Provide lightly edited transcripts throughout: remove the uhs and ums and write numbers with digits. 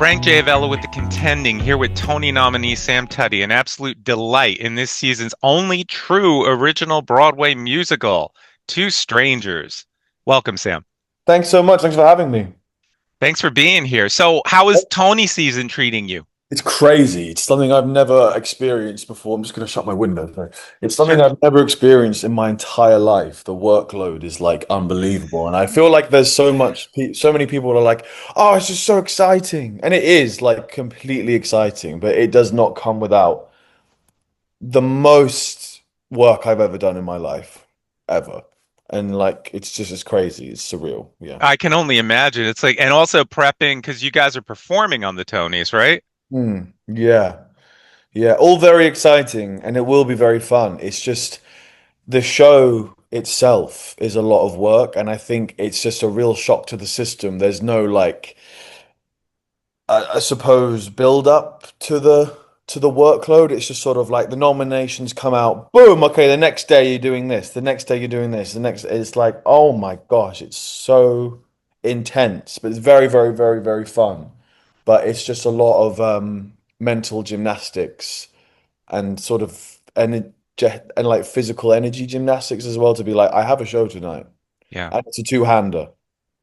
Frank J. Avella with the contending here with Tony nominee Sam Tutty, an absolute delight in this season's only true original Broadway musical, Two Strangers. Welcome, Sam. Thanks so much. Thanks for having me. Thanks for being here. So, how is Tony season treating you? It's crazy. It's something I've never experienced before. I'm just going to shut my window. Sorry. It's something Sure. I've never experienced in my entire life. The workload is like unbelievable. And I feel like there's so many people are like, oh, it's just so exciting. And it is like completely exciting, but it does not come without the most work I've ever done in my life, ever. And like, it's crazy. It's surreal. Yeah. I can only imagine. It's like, and also prepping because you guys are performing on the Tonys, right? Yeah. Yeah, all very exciting and it will be very fun. It's just the show itself is a lot of work and I think it's just a real shock to the system. There's no like I suppose build up to the workload. It's just sort of like the nominations come out, boom, okay, the next day you're doing this, the next day you're doing this, the next it's like, oh my gosh, it's so intense, but it's very, very, very, very fun. But it's just a lot of mental gymnastics and sort of and like physical energy gymnastics as well to be like, I have a show tonight. Yeah. And it's a two-hander.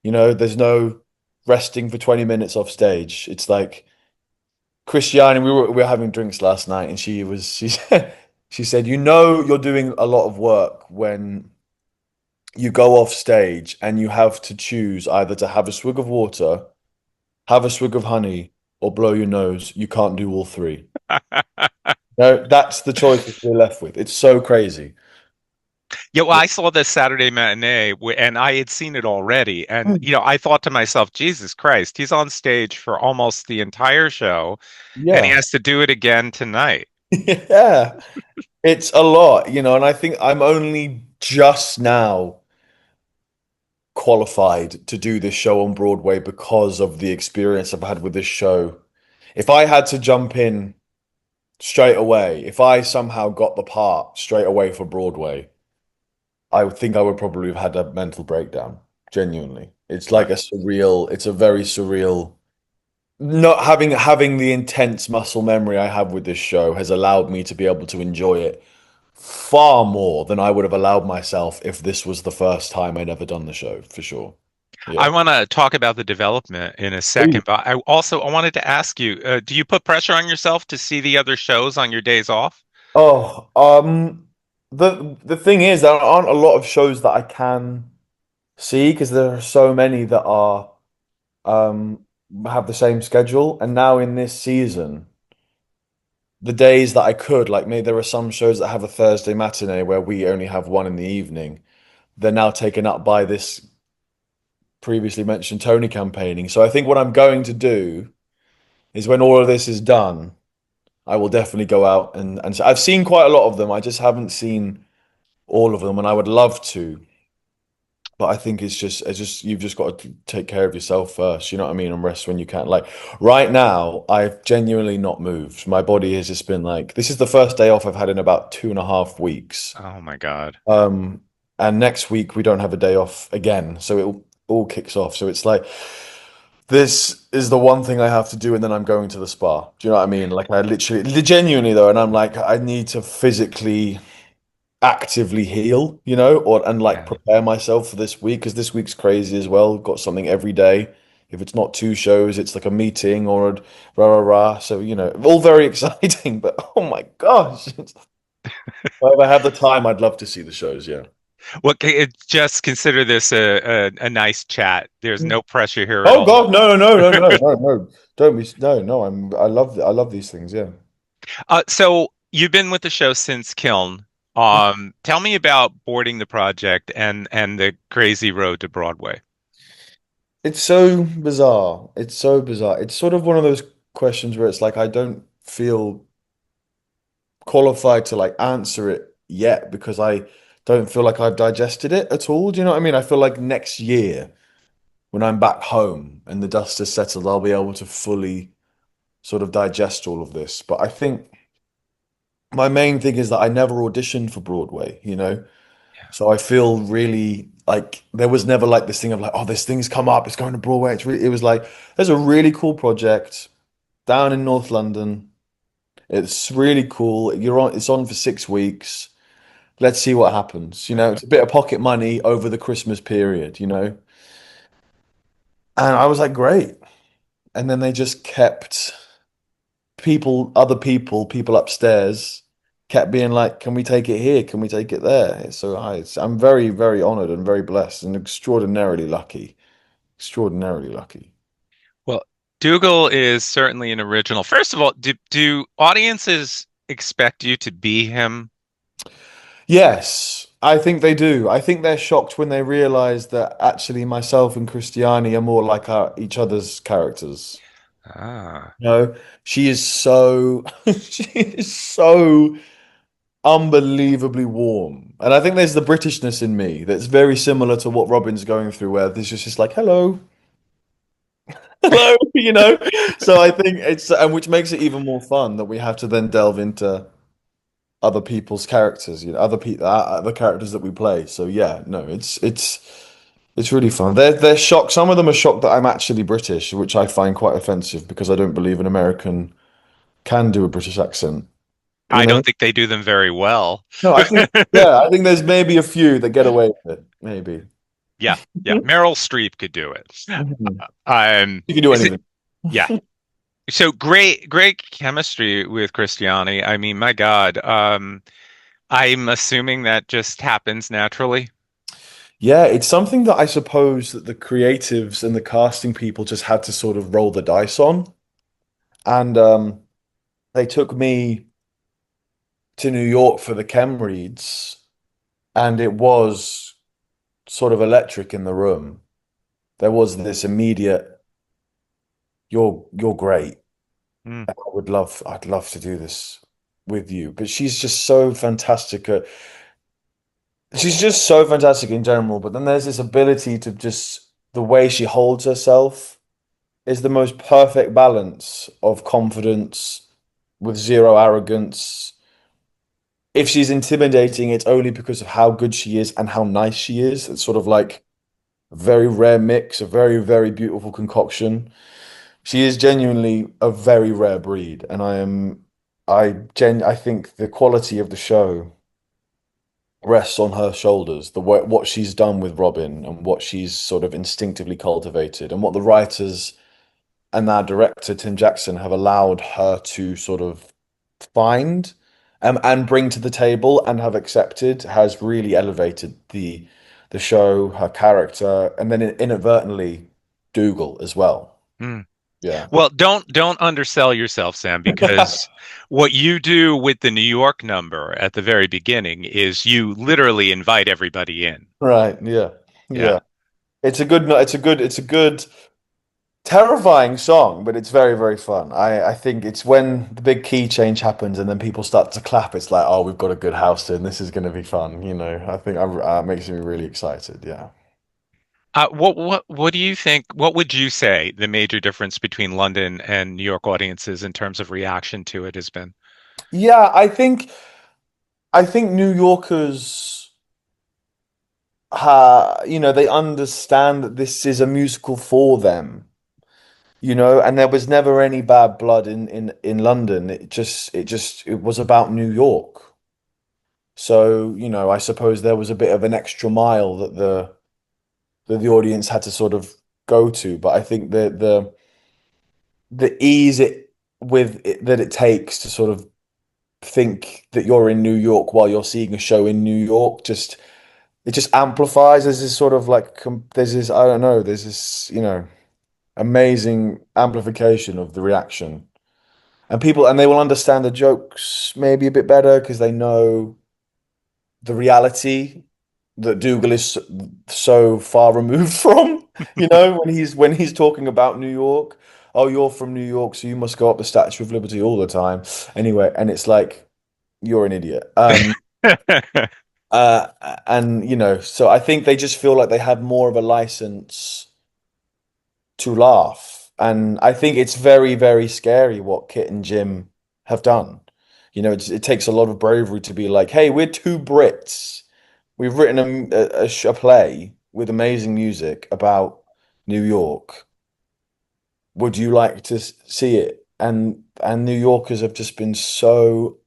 There's no resting for 20 minutes off stage. It's like Christiani, we were having drinks last night and she said, you're doing a lot of work when you go off stage and you have to choose either to have a swig of water, have a swig of honey, or blow your nose. You can't do all three. No, that's the choices we're left with. It's so crazy. Yeah, well, I saw this Saturday matinee and I had seen it already. And, I thought to myself, Jesus Christ, he's on stage for almost the entire show and he Yeah. has to do it again tonight. Yeah. It's a lot, and I think I'm only just now qualified to do this show on Broadway because of the experience I've had with this show. If I had to jump in straight away, if I somehow got the part straight away for Broadway, I would think I would probably have had a mental breakdown, genuinely. It's like it's a very surreal. Not having the intense muscle memory I have with this show has allowed me to be able to enjoy it far more than I would have allowed myself if this was the first time I'd ever done the show, for sure. I Yeah. want to talk about the development in a second, but I wanted to ask you, do you put pressure on yourself to see the other shows on your days off? Oh, the thing is, there aren't a lot of shows that I can see because there are so many that are um have the same schedule. And now in this season, the days that I could, like maybe there are some shows that have a Thursday matinee where we only have one in the evening. They're now taken up by this previously mentioned Tony campaigning. So I think what I'm going to do is when all of this is done, I will definitely go out and so I've seen quite a lot of them. I just haven't seen all of them, and I would love to. But I think it's just you've just got to take care of yourself first, you know what I mean, and rest when you can. Like right now, I've genuinely not moved. My body has just been like, this is the first day off I've had in about 2.5 weeks. Oh my God. Um, and next week we don't have a day off again, so it all kicks off. So it's like this is the one thing I have to do, and then I'm going to the spa. Do you know what I mean? Like I literally, genuinely though, and I'm like, I need to physically actively heal, or and like Yeah. prepare myself for this week because this week's crazy as well. Got something every day. If it's not two shows, it's like a meeting or a rah rah rah. So, all very exciting, but oh my gosh. If I have the time, I'd love to see the shows, yeah. Just consider this a nice chat. There's no pressure here at Oh all. God, no, no, no, no, no, no, no. Don't be no, no, I love these things, yeah. So you've been with the show since Kiln. Tell me about boarding the project and the crazy road to Broadway. It's so bizarre. It's so bizarre. It's sort of one of those questions where it's like I don't feel qualified to like answer it yet because I don't feel like I've digested it at all. Do you know what I mean? I feel like next year when I'm back home and the dust has settled, I'll be able to fully sort of digest all of this. But I think my main thing is that I never auditioned for Broadway, you know? So I feel really like there was never like this thing of like, oh, this thing's come up, it's going to Broadway. It was like, there's a really cool project down in North London. It's really cool. It's on for 6 weeks. Let's see what happens. It's a bit of pocket money over the Christmas period. And I was like, great. And then they just kept people upstairs kept being like, can we take it here? Can we take it there? I'm very, very honored and very blessed and extraordinarily lucky. Extraordinarily lucky. Well, Dougal is certainly an original. First of all, do audiences expect you to be him? Yes, I think they do. I think they're shocked when they realize that actually myself and Christiani are more like each other's characters. Ah. She is so she is so unbelievably warm. And I think there's the Britishness in me that's very similar to what Robin's going through, where there's just like, hello, hello, you know? So I think and which makes it even more fun that we have to then delve into other people's characters, other characters that we play. So yeah, no, it's really fun. They're shocked. Some of them are shocked that I'm actually British, which I find quite offensive because I don't believe an American can do a British accent, you I know? don't think they do them very well. No, I think there's maybe a few that get away with it, maybe. Yeah, yeah. Meryl Streep could do it. Mhm. Um, You can do is it? anything. Yeah. So great, great chemistry with Christiani. I mean, my God. I'm assuming that just happens naturally. Yeah, it's something that I suppose that the creatives and the casting people just had to sort of roll the dice on. And they took me to New York for the chem reads, and it was sort of electric in the room. There was this immediate, you're great. Hmm. I'd love to do this with you. But she's just so fantastic in general. But then there's this ability to just the way she holds herself is the most perfect balance of confidence with zero arrogance. If she's intimidating, it's only because of how good she is and how nice she is. It's sort of like a very rare mix, a very, very beautiful concoction. She is genuinely a very rare breed, and I think the quality of the show rests on her shoulders. What she's done with Robin and what she's sort of instinctively cultivated, and what the writers and our director Tim Jackson have allowed her to sort of find and bring to the table and have accepted has really elevated the show, her character, and then inadvertently Dougal as well. Hmm. Yeah. Well, don't undersell yourself, Sam, because what you do with the New York number at the very beginning is you literally invite everybody in. Right. Yeah. Yeah. Yeah. It's a good terrifying song, but it's very, very fun. I think it's when the big key change happens and then people start to clap. It's like, oh, we've got a good house tune. This is going to be fun. I think makes me really excited. Yeah. What do you think? What would you say the major difference between London and New York audiences in terms of reaction to it has been? Yeah, I think New Yorkers, they understand that this is a musical for them. And there was never any bad blood in London. It was about New York. So, I suppose there was a bit of an extra mile that the audience had to sort of go to. But I think that the ease that it takes to sort of think that you're in New York while you're seeing a show in New York it just amplifies. There's this sort of like there's this I don't know, there's this, amazing amplification of the reaction. And they will understand the jokes maybe a bit better because they know the reality that Dougal is so far removed from, when he's talking about New York. Oh, you're from New York, so you must go up the Statue of Liberty all the time. Anyway, and it's like you're an idiot. Uh, and so I think they just feel like they have more of a license to laugh. And I think it's very, very scary what Kit and Jim have done. It takes a lot of bravery to be like, hey, we're two Brits. we've written a play with amazing music about New York. Would you like to see it? And New Yorkers have just been so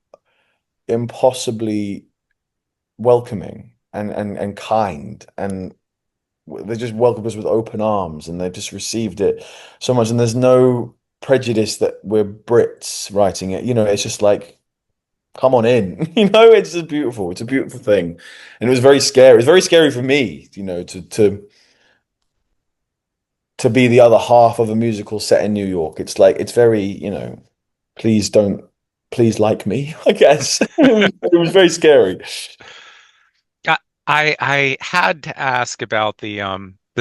impossibly welcoming and kind, and they just welcomed us with open arms, and they've just received it so much. And there's no prejudice that we're Brits writing it. It's just like, come on in. It's just beautiful. It's a beautiful thing, and it was very scary. It's very scary for me, to be the other half of a musical set in New York. It's like it's very, please don't, please like me, I guess. It was very scary. I I had to ask about the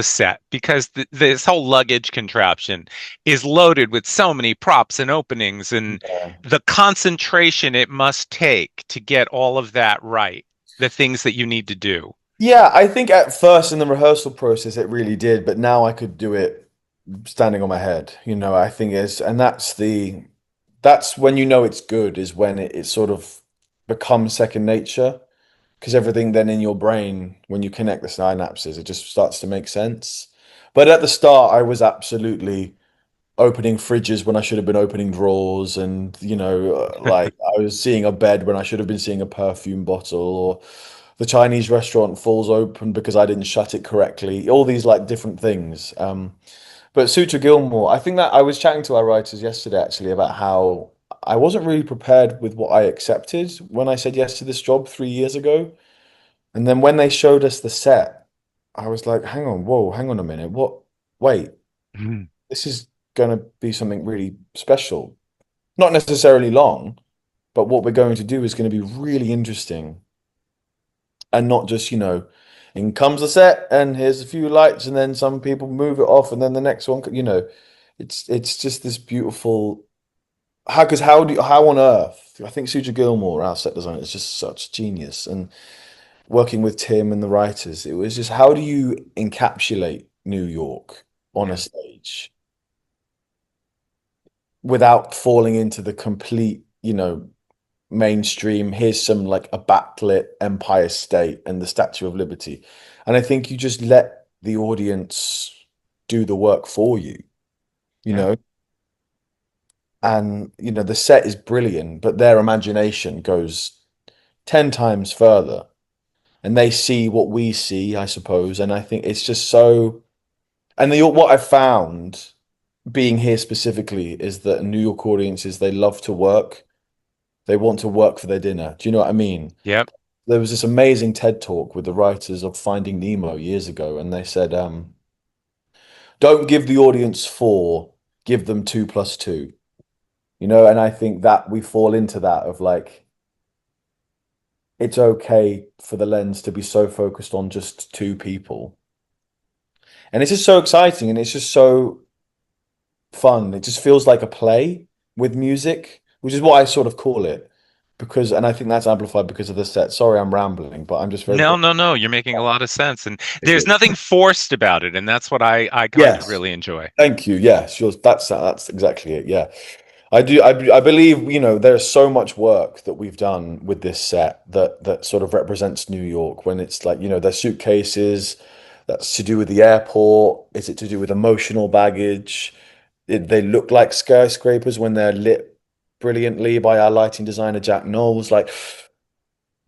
set because this whole luggage contraption is loaded with so many props and openings and Yeah. the concentration it must take to get all of that right, the things that you need to do. Yeah, I think at first in the rehearsal process it really did, but now I could do it standing on my head. I think is, and that's when it's good, is when it sort of becomes second nature, because everything then in your brain, when you connect the synapses, it just starts to make sense. But at the start, I was absolutely opening fridges when I should have been opening drawers, and like I was seeing a bed when I should have been seeing a perfume bottle, or the Chinese restaurant falls open because I didn't shut it correctly. All these like different things. But Sutra Gilmore, I think that I was chatting to our writers yesterday actually about how I wasn't really prepared with what I accepted when I said yes to this job 3 years ago. And then when they showed us the set, I was like, hang on, whoa, hang on a minute. What? Wait, Mhm. this is going to be something really special. Not necessarily long, but what we're going to do is going to be really interesting, and not just, in comes the set and here's a few lights and then some people move it off and then the next one, it's just this beautiful. How on earth? I think Suja Gilmore, our set designer, is just such genius. And working with Tim and the writers, it was just, how do you encapsulate New York on a Yeah. stage without falling into the complete, mainstream? Here's some like a backlit Empire State and the Statue of Liberty. And I think you just let the audience do the work for you, you Yeah. know? And, the set is brilliant, but their imagination goes 10 times further, and they see what we see, I suppose. And I think it's just so. And what I found being here specifically is that New York audiences, they love to work. They want to work for their dinner. Do you know what I mean? Yep. There was this amazing TED talk with the writers of Finding Nemo years ago, and they said, don't give the audience four, give them 2 plus 2. And I think that we fall into that of like, it's okay for the lens to be so focused on just two people. And it's just so exciting, and it's just so fun. It just feels like a play with music, which is what I sort of call it. And I think that's amplified because of the set. Sorry, I'm rambling, but I'm just very No, proud. no, no. You're making a lot of sense, and Thank there's you. nothing forced about it, and that's what I kind of Yes. really enjoy. Thank you. Yes, that's exactly it. Yeah. I do. I believe, there's so much work that we've done with this set that sort of represents New York, when it's like, their suitcases, that's to do with the airport. Is it to do with emotional baggage? They look like skyscrapers when they're lit brilliantly by our lighting designer, Jack Knowles. Like,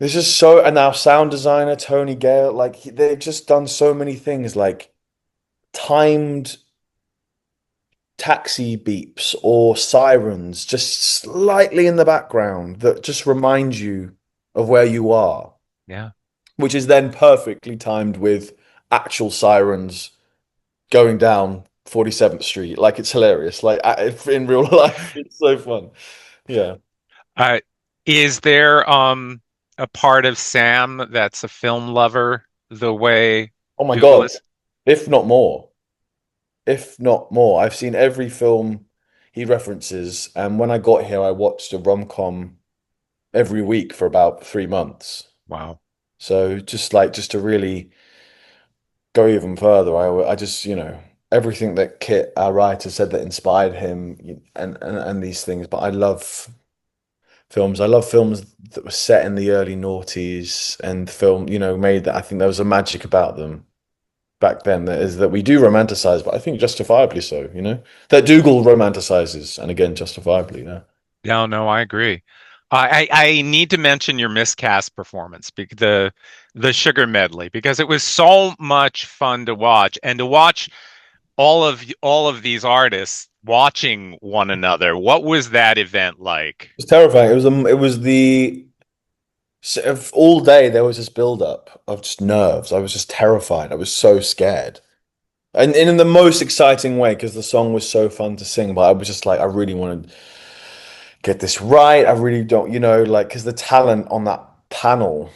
there's just so, and our sound designer, Tony Gale, like they've just done so many things, like timed taxi beeps or sirens just slightly in the background that just remind you of where you are, Yeah. which is then perfectly timed with actual sirens going down 47th Street. Like, it's hilarious. Like, in real life, it's so fun. Yeah. Uh, is there a part of Sam that's a film lover the way Oh my Dougal God. is? If not more. If not more. I've seen every film he references, and when I got here, I watched a rom-com every week for about 3 months. Wow. So just to really go even further, I just, everything that Kit, our writer, said that inspired him, and these things. But I love films. I love films that were set in the early noughties and film, made that I think there was a magic about them back then that is that we do romanticize, but I think justifiably so. That Dougal romanticizes, and again, justifiably, yeah. No, no, I agree. I need to mention your miscast performance, because the sugar medley, because it was so much fun to watch, and to watch all of these artists watching one another. What was that event like? It was terrifying. It was all day there was this build up of just nerves. I was just terrified. I was so scared. And in the most exciting way, because the song was so fun to sing, but I was just like, I really want to get this right. I really don't, like, because the talent on that panel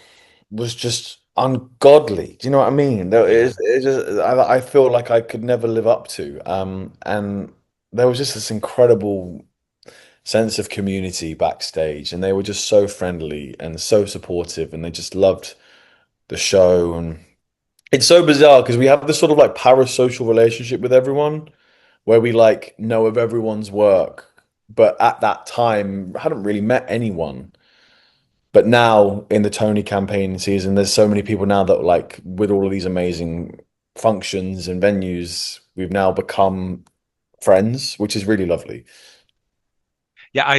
was just ungodly. Do you know what I mean? Yeah. It just, I feel like I could never live up to. And there was just this incredible sense of community backstage, and they were just so friendly and so supportive, and they just loved the show. And it's so bizarre because we have this sort of like parasocial relationship with everyone where we like know of everyone's work, but at that time hadn't really met anyone. But now in the Tony campaign season, there's so many people now that like with all of these amazing functions and venues, we've now become friends, which is really lovely. Yeah,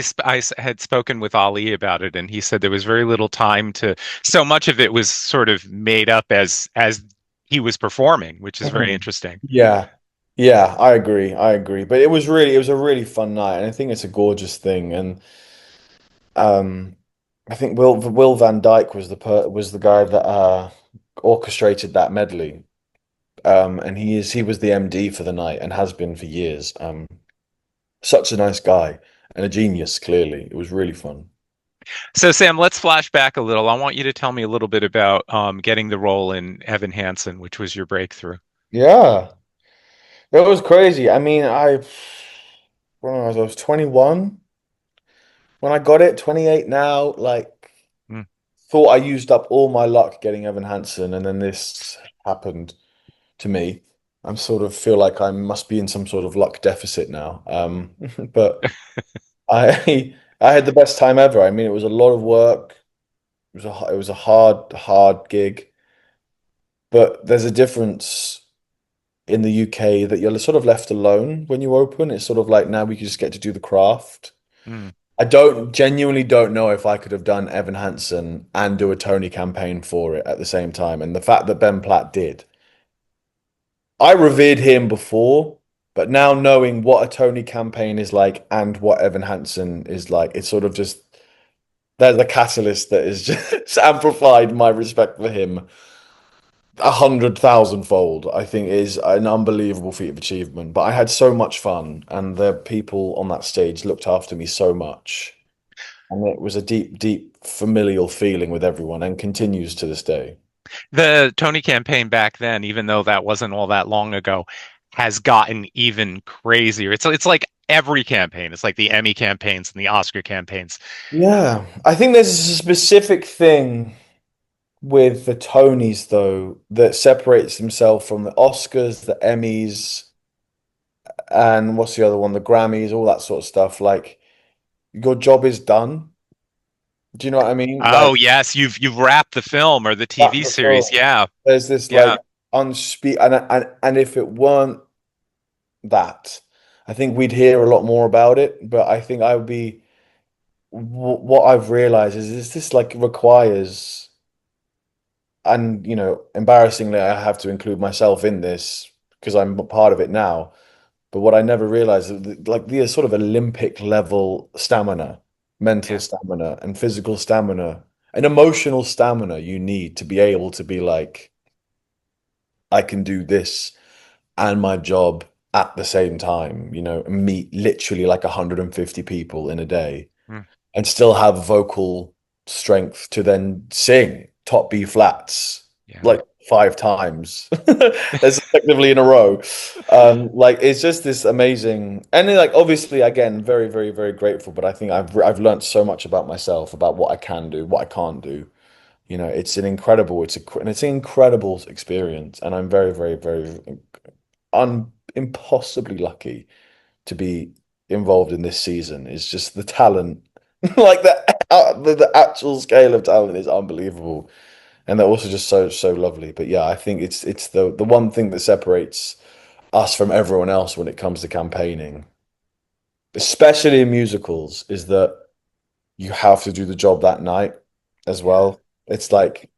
had spoken with Ali about it, and he said there was very little time to. So much of it was sort of made up as he was performing, which is very Mhm. interesting. Yeah. Yeah, I agree. I agree. But it was a really fun night, and I think it's a gorgeous thing. And um I think Will Van Dyke was the guy that orchestrated that medley. And he was the MD for the night and has been for years. Such a nice guy and a genius, clearly. It was really fun. So, Sam, let's flash back a little. I want you to tell me a little bit about getting the role in Evan Hansen, which was your breakthrough. Yeah, it was crazy. I mean, when I was 21 when I got it, 28 now, like Mm. thought I used up all my luck getting Evan Hansen, and then this happened to me. I sort of feel like I must be in some sort of luck deficit now. But I I had the best time ever. I mean, it was a lot of work. It was a hard gig, but there's a difference in the UK that you're sort of left alone when you open. It's sort of like now we just get to do the craft. Mm. I genuinely don't know if I could have done Evan Hansen and do a Tony campaign for it at the same time. And the fact that Ben Platt did, I revered him before, but now knowing what a Tony campaign is like and what Evan Hansen is like, it's sort of just there's a catalyst that is just amplified my respect for him 100,000-fold. I think is an unbelievable feat of achievement. But I had so much fun, and the people on that stage looked after me so much. And it was a deep, deep familial feeling with everyone and continues to this day. The Tony campaign back then, even though that wasn't all that long ago, has gotten even crazier. It's like every campaign. It's like the Emmy campaigns and the Oscar campaigns. Yeah, I think there's a specific thing with the Tonys, though, that separates himself from the Oscars, the Emmys, and what's the other one? The Grammys, all that sort of stuff. Like, your job is done. Do you know what I mean? Oh Like, yes, you've wrapped the film or the that's TV the series. film. Yeah, There's this like yeah. unspeak, and if it weren't that, I think we'd hear a lot more about it. But I think I would be. What I've realized is this like requires, and embarrassingly, I have to include myself in this because I'm a part of it now. But what I never realized is that, like the sort of Olympic level stamina, mental Yeah. stamina, and physical stamina, and emotional stamina you need to be able to be like, I can do this and my job at the same time, and meet literally like 150 people in a day Mm. and still have vocal strength to then sing top B flats Yeah. like 5 times as effectively in a row. Like it's just this amazing, and then, like obviously again very very very grateful. But I think I've learned so much about myself, about what I can do, what I can't do. It's an incredible experience, and I'm very very very impossibly lucky to be involved in this season. It's just the talent, like that. The actual scale of talent is unbelievable, and they're also just so lovely. But yeah, I think it's the one thing that separates us from everyone else when it comes to campaigning, especially in musicals, is that you have to do the job that night as Yeah. well. It's like,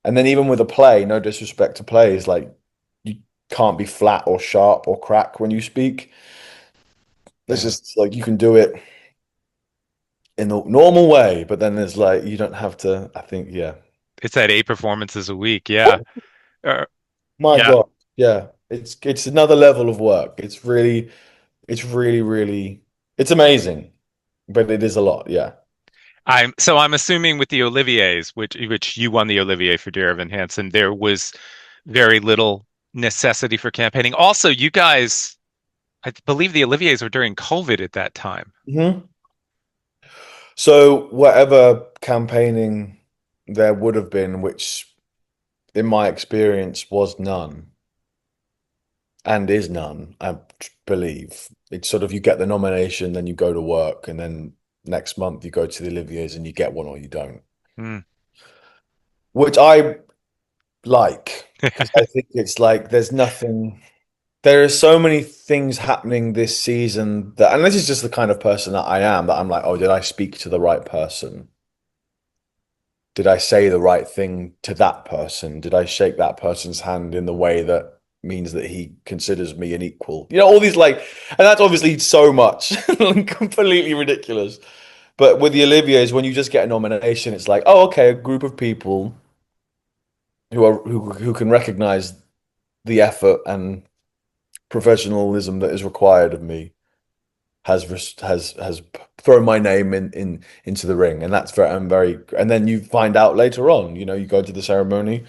and then even with a play, no disrespect to plays, like you can't be flat or sharp or crack when you speak. It's Yeah. just like you can do it in the normal way, but then there's like you don't have to. I think, yeah. It's at 8 performances a week. Yeah. Uh, My yeah. God, yeah, it's another level of work. Really, it's amazing, but it is a lot. Yeah. I'm assuming with the Olivier's, which you won the Olivier for Dear Evan Hansen, there was very little necessity for campaigning. Also, you guys, I believe the Olivier's were during COVID at that time. Hmm. So whatever campaigning there would have been, which in my experience was none and is none, I believe. It's sort of you get the nomination, then you go to work, and then next month you go to the Olivier's and you get one or you don't. Hmm. Which I like because I think it's like there's nothing. There are so many things happening this season that, and this is just the kind of person that I am, that I'm like, oh, did I speak to the right person? Did I say the right thing to that person? Did I shake that person's hand in the way that means that he considers me an equal? You know, all these like, and that's obviously so much, completely ridiculous. But with the Olivier's, when you just get a nomination, it's like, oh, okay, a group of people who can recognize the effort and professionalism that is required of me has thrown my name in into the ring, and that's very I'm very. And then you find out later on, you know, you go to the ceremony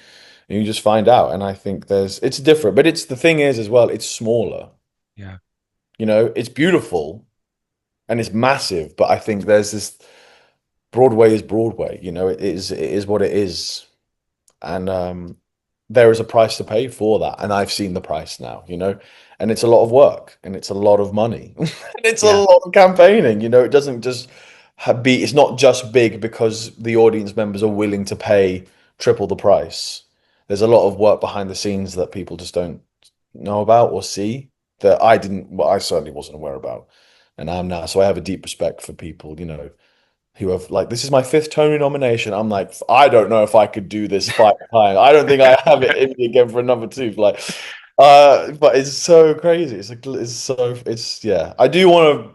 and you just find out. And I think it's different, but it's the thing is as well, it's smaller. Yeah. You know, it's beautiful and it's massive, but I think there's this Broadway is Broadway. You know, it is what it is, and there is a price to pay for that, and I've seen the price now, you know, and it's a lot of work and it's a lot of money and it's a Yeah. lot of campaigning, you know. It doesn't just it's not just big because the audience members are willing to pay triple the price. There's a lot of work behind the scenes that people just don't know about or see, that I didn't, well, I certainly wasn't aware about, and I'm now. So I have a deep respect for people, you know, who have like, this is my fifth Tony nomination. I'm like, I don't know if I could do this 5 times. I don't think I have it in me again for another two. Like, but it's so crazy. It's like it's yeah. I do want to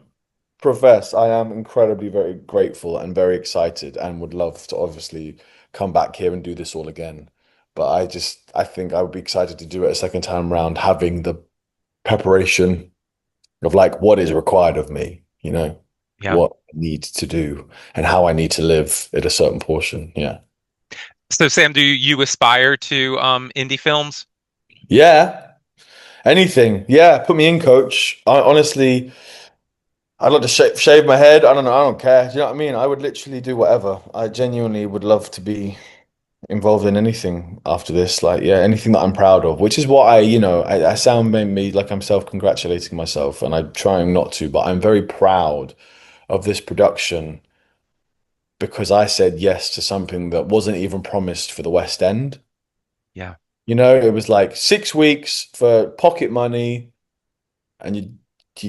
profess I am incredibly very grateful and very excited and would love to obviously come back here and do this all again. But I think I would be excited to do it a second time round, having the preparation of like what is required of me, you know, Yeah. what I need to do and how I need to live at a certain portion. Yeah. So Sam, do you aspire to indie films? Yeah. Anything. Yeah. Put me in, coach. I honestly, I'd like to shave my head. I don't know. I don't care. Do you know what I mean? I would literally do whatever. I genuinely would love to be involved in anything after this. Like, yeah, anything that I'm proud of, which is what I sound maybe like I'm self-congratulating myself, and I'm trying not to, but I'm very proud of this production because I said yes to something that wasn't even promised for the West End. Yeah. You know, it was like 6 weeks for pocket money, and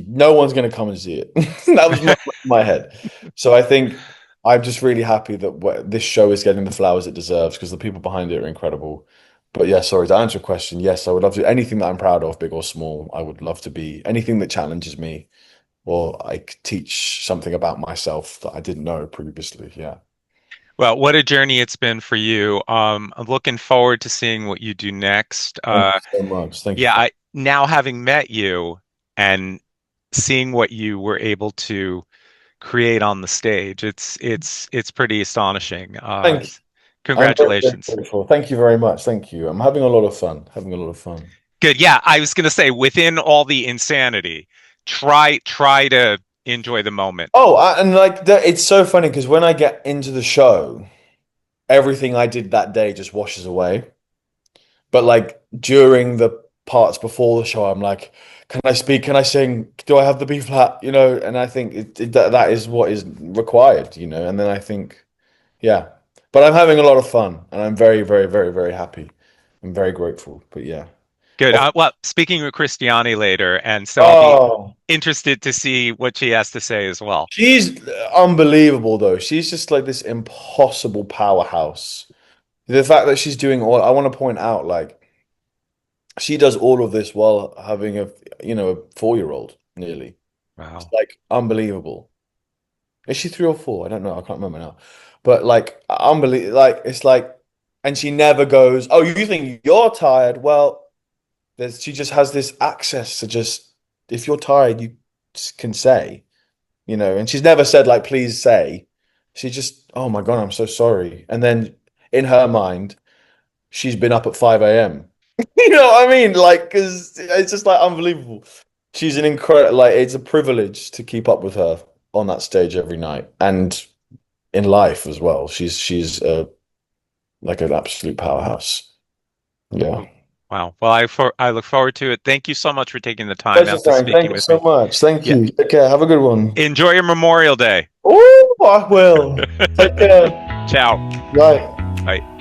no one's going to come and see it. That was my head. So I think I'm just really happy that this show is getting the flowers it deserves because the people behind it are incredible. But yeah, sorry to answer your question. Yes, I would love to anything that I'm proud of, big or small. I would love to be anything that challenges me or I could teach something about myself that I didn't know previously. Yeah. Well, what a journey it's been for you. I'm looking forward to seeing what you do next. Thank you so much. Thank you Yeah, for I now having met you and seeing what you were able to create on the stage, it's pretty astonishing. thank you. I'm very, very Congratulations. grateful. Thank you very much. Thank you. I'm having a lot of fun. Having a lot of fun. Good. Yeah, I was gonna say within all the insanity, try to enjoy the moment. Oh, and like it's so funny because when I get into the show, everything I did that day just washes away. But like during the parts before the show, I'm like, can I speak? Can I sing? Do I have the B flat? You know, and I think that is what is required, you know. And then I think, yeah, but I'm having a lot of fun, and I'm very, very, very, very happy. I'm very grateful. But yeah. Good. Of- Well, speaking with Christiani later, and so I'll be Oh, interested to see what she has to say as well. she's unbelievable, though. She's just like this impossible powerhouse. The fact that she's doing all, I want to point out, like, she does all of this while having a 4-year-old nearly. It's Wow. like unbelievable. Is she 3 or 4? I don't know. I can't remember now. But like unbelievable. Like it's like, and she never goes, "Oh, you think you're tired?" Well, she just has this access to just, if you're tired, you just can say, you know. And she's never said like, "Please say." She just, "Oh my God, I'm so sorry." And then in her mind, she's been up at 5 a.m. You know what I mean? Like, because it's just like unbelievable. She's an incredible, like, it's a privilege to keep up with her on that stage every night and in life as well. She's like an absolute powerhouse. Yeah. Wow. Well, I look forward to it. Thank you so much for taking the time Pleasure, out to Frank. Thank speaking you with so me. much. Thank Yeah. you. Take care. Have a good one. Enjoy your Memorial Day. Oh, I will. Take care. Ciao. Bye. Bye.